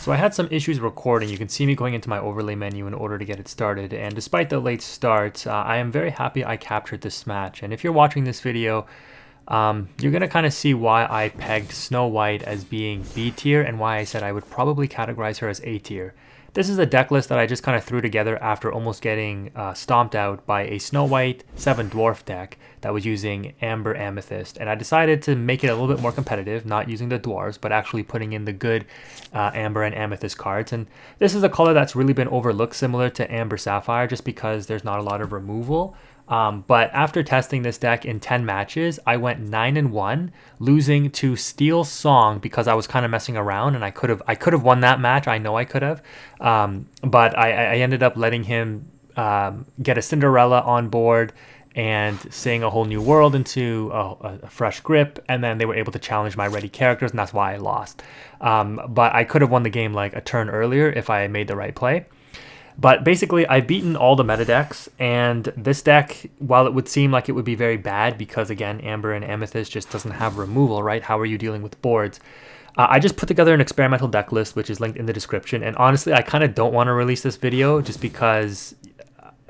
So I had some issues recording. You can see me going into my overlay menu in order to get it started. And despite the late start, I am very happy I captured this match. And if you're watching this video, you're going to kind of see why I pegged Snow White as being B tier and why I said I would probably categorize her as A tier. This is a deck list that I just kind of threw together after almost getting stomped out by a Snow White 7 Dwarf deck that was using Amber Amethyst. And I decided to make it a little bit more competitive, not using the Dwarves, but actually putting in the good Amber and Amethyst cards. And this is a color that's really been overlooked, similar to Amber Sapphire, just because there's not a lot of removal. But after testing this deck in 10 matches, I went 9-1, losing to Steel Song because I was kind of messing around, and I could have won that match. I know I could have, but I ended up letting him get a Cinderella on board and sing A Whole New World into a fresh grip, and then they were able to challenge my ready characters, and that's why I lost. But I could have won the game like a turn earlier if I made the right play. But basically, I've beaten all the meta decks, and this deck, while it would seem like it would be very bad because, again, Amber and Amethyst just doesn't have removal, right? How are you dealing with boards? I just put together an experimental deck list, which is linked in the description, and honestly, I kind of don't want to release this video just because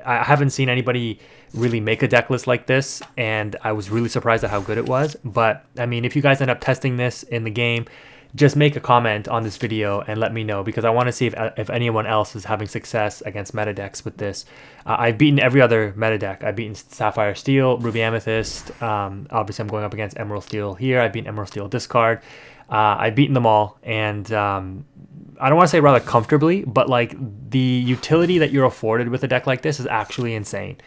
I haven't seen anybody really make a deck list like this, and I was really surprised at how good it was. But, I mean, if you guys end up testing this in the game, just make a comment on this video and let me know, because I want to see if anyone else is having success against meta decks with this. I've beaten every other meta deck. I've beaten Sapphire Steel, Ruby Amethyst. Obviously, I'm going up against Emerald Steel here. I've beaten Emerald Steel Discard. I've beaten them all, and I don't want to say rather comfortably, but like the utility that you're afforded with a deck like this is actually insane.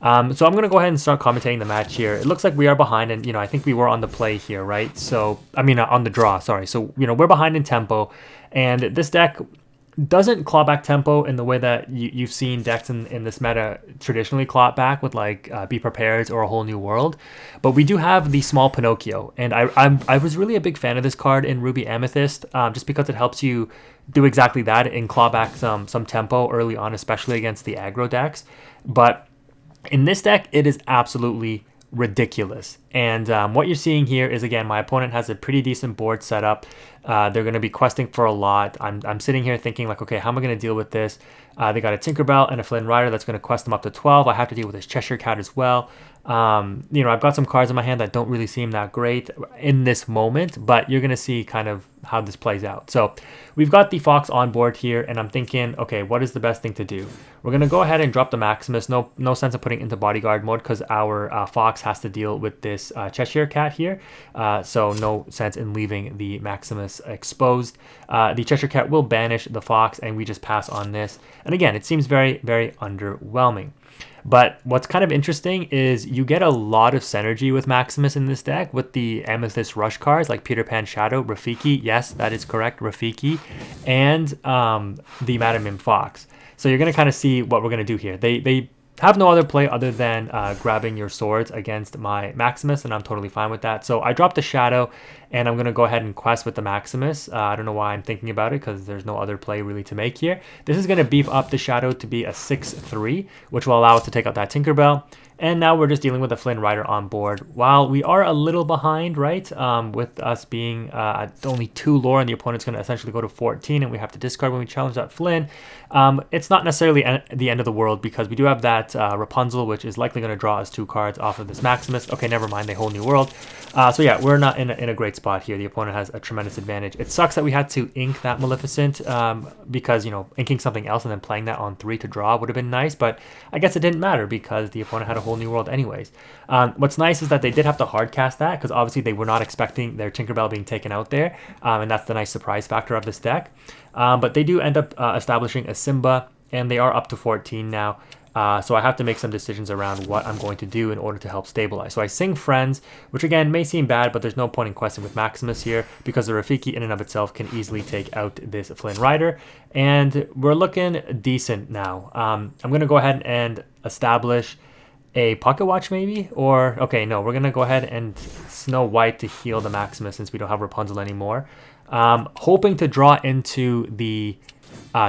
So I'm going to go ahead and start commentating the match here. It looks like we are behind, and, I think we were on the play here, right? So, I mean, on the draw, sorry. So, we're behind in tempo, and this deck doesn't claw back tempo in the way that you've seen decks in this meta traditionally claw back with, like, Be Prepared or A Whole New World. But we do have the small Pinocchio, and I was really a big fan of this card in Ruby Amethyst, just because it helps you do exactly that and claw back some tempo early on, especially against the aggro decks. But in this deck, it is absolutely ridiculous. And what you're seeing here is, again, my opponent has a pretty decent board setup. They're going to be questing for a lot. I'm sitting here thinking, like, okay, how am I going to deal with this? They got a Tinkerbell and a Flynn Rider that's going to quest them up to 12. I have to deal with this Cheshire Cat as well. I've got some cards in my hand that don't really seem that great in this moment, but you're going to see kind of how this plays out. So we've got the Fox on board here, and I'm thinking, okay, what is the best thing to do? We're going to go ahead and drop the Maximus. No sense of putting it into bodyguard mode because our Fox has to deal with this Cheshire Cat here. So no sense in leaving the Maximus exposed. The Cheshire Cat will banish the Fox, and we just pass on this. And again, it seems very, very underwhelming. But what's kind of interesting is you get a lot of synergy with Maximus in this deck with the Amethyst Rush cards like Peter Pan Shadow, Rafiki, yes, that is correct, Rafiki, and the Madam Mim Fox. So you're going to kind of see what we're going to do here. They have no other play other than grabbing your swords against my Maximus, and I'm totally fine with that. So I dropped the Shadow, and I'm going to go ahead and quest with the Maximus. I don't know why I'm thinking about it, because there's no other play really to make here. This is going to beef up the Shadow to be a 6/3, which will allow us to take out that Tinkerbell. And now we're just dealing with a Flynn Rider on board. While we are a little behind, right, with us being at only 2 lore, and the opponent's going to essentially go to 14, and we have to discard when we challenge that Flynn, it's not necessarily the end of the world, because we do have that Rapunzel, which is likely going to draw us 2 cards off of this Maximus. Okay, never mind, the Whole New World. So yeah, we're not in a great spot here. The opponent has a tremendous advantage. It sucks that we had to ink that Maleficent, because, inking something else and then playing that on 3 to draw would have been nice, but I guess it didn't matter because the opponent had a Whole New World anyways. What's nice is that they did have to hard cast that, because obviously they were not expecting their Tinkerbell being taken out there, and that's the nice surprise factor of this deck. But they do end up establishing a Simba, and they are up to 14 now. So I have to make some decisions around what I'm going to do in order to help stabilize. So I sing Friends, which again may seem bad, but there's no point in questing with Maximus here, because the Rafiki in and of itself can easily take out this Flynn Rider. And we're looking decent now. I'm going to go ahead and establish a Pocket Watch maybe? Or, okay, no, we're going to go ahead and Snow White to heal the Maximus since we don't have Rapunzel anymore. Hoping to draw into the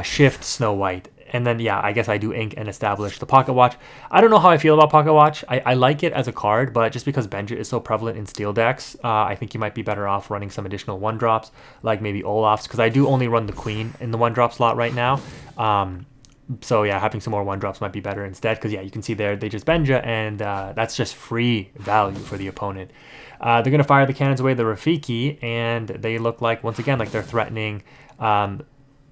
Shift Snow White. And then, yeah, I guess I do ink and establish the Pocket Watch. I don't know how I feel about Pocket Watch. I like it as a card, but just because Benja is so prevalent in steel decks, I think you might be better off running some additional 1-drops, like maybe Olaf's, because I do only run the Queen in the 1-drop slot right now. So yeah, having some more 1-drops might be better instead, because yeah, you can see there, they just Benja, and that's just free value for the opponent. They're going to fire the cannons away the Rafiki, and they look like, once again, like they're threatening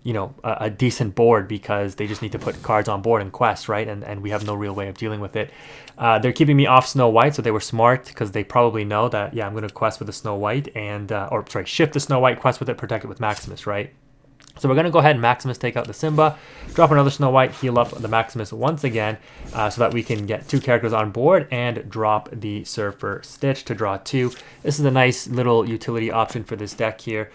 you know, a decent board, because they just need to put cards on board and quest, right? And we have no real way of dealing with it. They're keeping me off Snow White, so they were smart, because they probably know that, yeah, I'm going to quest with the Snow White, and or sorry, shift the Snow White, quest with it, protect it with Maximus, right? So we're going to go ahead and Maximus take out the Simba, drop another Snow White, heal up the Maximus once again, so that we can get 2 characters on board and drop the Surfer Stitch to draw 2. This is a nice little utility option for this deck here,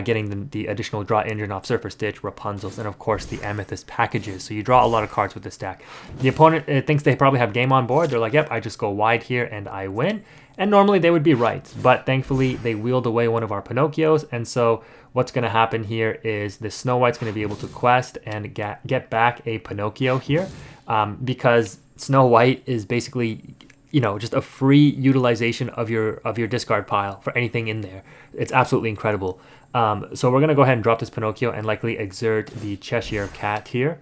getting the additional draw engine off Surfer Stitch, Rapunzels, and of course the Amethyst packages. So you draw a lot of cards with this deck. The opponent thinks they probably have game on board. They're like, yep, I just go wide here and I win. And normally they would be right, but thankfully they wheeled away one of our Pinocchios, and so what's going to happen here is the Snow White's going to be able to quest and get back a Pinocchio here, because Snow White is basically, you know, just a free utilization of your discard pile for anything in there. It's absolutely incredible. So we're going to go ahead and drop this Pinocchio and likely exert the Cheshire Cat here,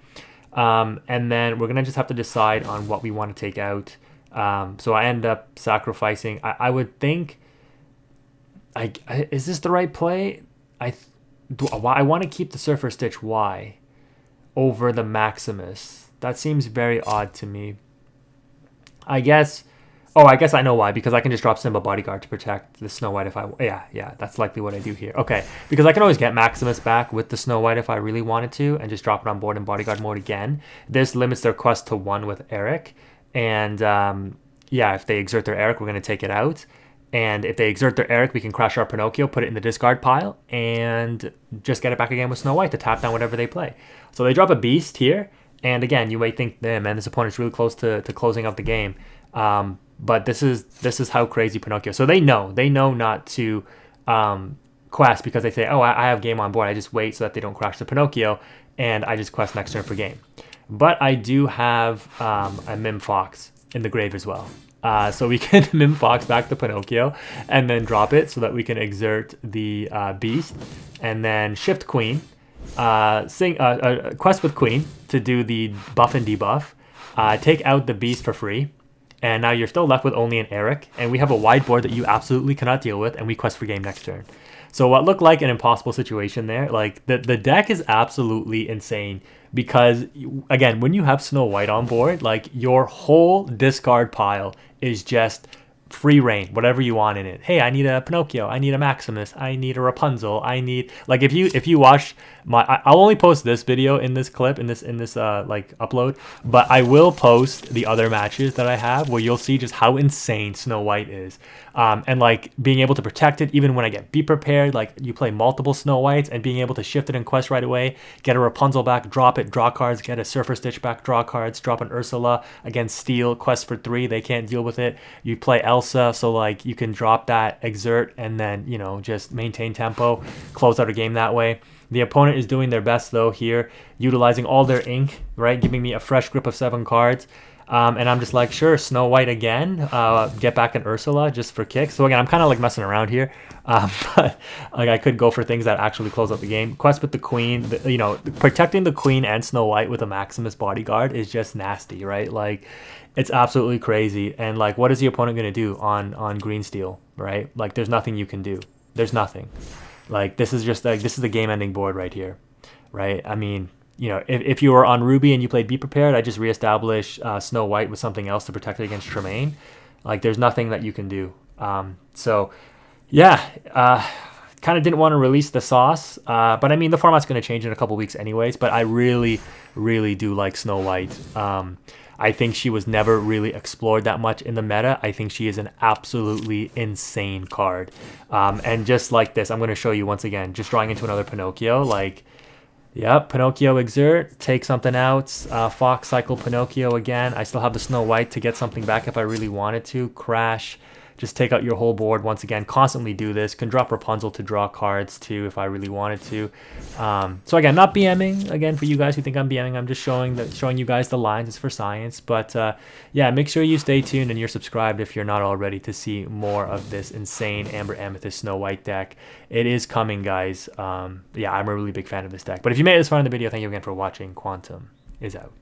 and then we're going to just have to decide on what we want to take out. So I end up sacrificing. I would think, is this the right play? I want to keep the Surfer Stitch Y over the Maximus. That seems very odd to me. I guess I know why, because I can just drop Simba Bodyguard to protect the Snow White if I... Yeah, that's likely what I do here. Okay, because I can always get Maximus back with the Snow White if I really wanted to, and just drop it on board in Bodyguard mode again. This limits their quest to 1 with Eric. And yeah, if they exert their Eric, we're going to take it out. And if they exert their Eric, we can crash our Pinocchio, put it in the discard pile, and just get it back again with Snow White to tap down whatever they play. So they drop a Beast here. And again, you might think, man, this opponent's really close to closing out the game. But this is how crazy Pinocchio. So they know not to quest, because they say, oh, I have game on board. I just wait so that they don't crash the Pinocchio, and I just quest next turn for game. But I do have a Mim Fox in the grave as well. So we can Mim Fox back to Pinocchio and then drop it so that we can exert the Beast, and then shift Queen, quest with Queen to do the buff and debuff, take out the Beast for free, and now you're still left with only an Eric, and we have a wide board that you absolutely cannot deal with, and we quest for game next turn. So what looked like an impossible situation there, like the deck is absolutely insane, because again, when you have Snow White on board, like your whole discard pile is just free reign, whatever you want in it. Hey, I need a Pinocchio, I need a Maximus, I need a Rapunzel, I need, like, if you watch my, I'll only post this video in this clip, in this like upload, but I will post the other matches that I have where you'll see just how insane Snow White is. And like being able to protect it even when I get Be Prepared, like you play multiple Snow Whites, and being able to shift it and quest right away, get a Rapunzel back, drop it, draw cards, get a Surfer Stitch back, draw cards, drop an Ursula against Steel, quest for 3, they can't deal with it. You play Elsa, so like you can drop that, exert, and then, you know, just maintain tempo, close out a game that way. The opponent is doing their best though here, utilizing all their ink, right, giving me a fresh grip of 7 cards. And I'm just like, sure, Snow White again, get back an Ursula just for kicks. So again, I'm kind of like messing around here, but like I could go for things that actually close out the game. Quest with the Queen, you know, protecting the Queen and Snow White with a Maximus Bodyguard is just nasty, right? Like, it's absolutely crazy. And like, what is the opponent going to do on green steel, right? Like, there's nothing you can do. There's nothing. Like, this is just like, this is the game-ending board right here, right? I mean, you know, if you were on Ruby and you played Be Prepared, I just reestablish Snow White with something else to protect it against Tremaine. Like, there's nothing that you can do. So, yeah, kind of didn't want to release the sauce. But, I mean, the format's going to change in a couple weeks anyways. But I really, really do like Snow White. I think she was never really explored that much in the meta. I think she is an absolutely insane card. And just like this, I'm going to show you once again, just drawing into another Pinocchio, like... Yep, Pinocchio exert, take something out, Fox cycle Pinocchio again. I still have the Snow White to get something back if I really wanted to. Crash, just take out your whole board once again. Constantly do this. Can drop Rapunzel to draw cards too if I really wanted to. So again, not BMing. Again, for you guys who think I'm BMing, I'm just showing you guys the lines. It's for science. But yeah, make sure you stay tuned and you're subscribed if you're not already to see more of this insane Amber Amethyst Snow White deck. It is coming, guys. Yeah, I'm a really big fan of this deck. But if you made it this far in the video, thank you again for watching. Quantum is out.